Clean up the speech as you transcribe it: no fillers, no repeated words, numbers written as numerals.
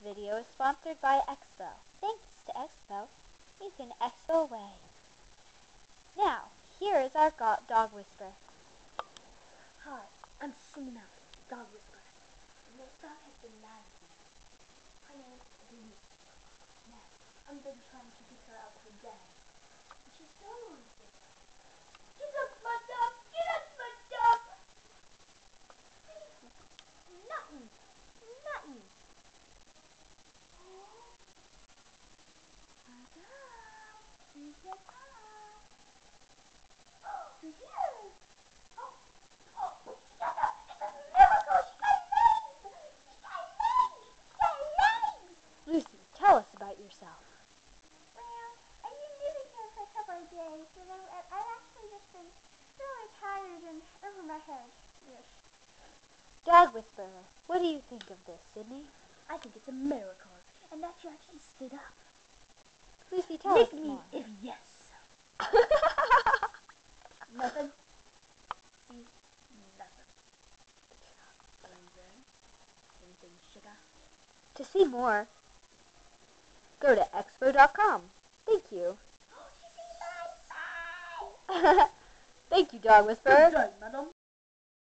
video is sponsored by Expo. Thanks to Expo, you can expo away. Now, here is our dog whisperer. Hi, I'm Simona, dog whisperer. This dog has been mad at me. Her name is Denise. Now, I've been trying to get her out for dance, but she still won't get up. Get up, my dog! Get up, my dog! Nothing! Nothing! Oh, my dog! She's your dog! Oh, she's here! Oh, oh, she got up! It's a miracle! She got legs! She got legs! She got legs! Lucy, tell us about yourself. Well, I've been living here for a couple of days, and I've actually just been really tired and over my head. Yes. Dog whisperer, what do you think of this, Sydney? I think it's a miracle, and that you actually stood up. Lucy, tell Lick us me more. if yes. Nothing. See? Nothing. Anything sugar? To see more, go to expo.com. Thank you. Oh, she said bye! Bye! Thank you, Dog Whisperer. Good day, madam.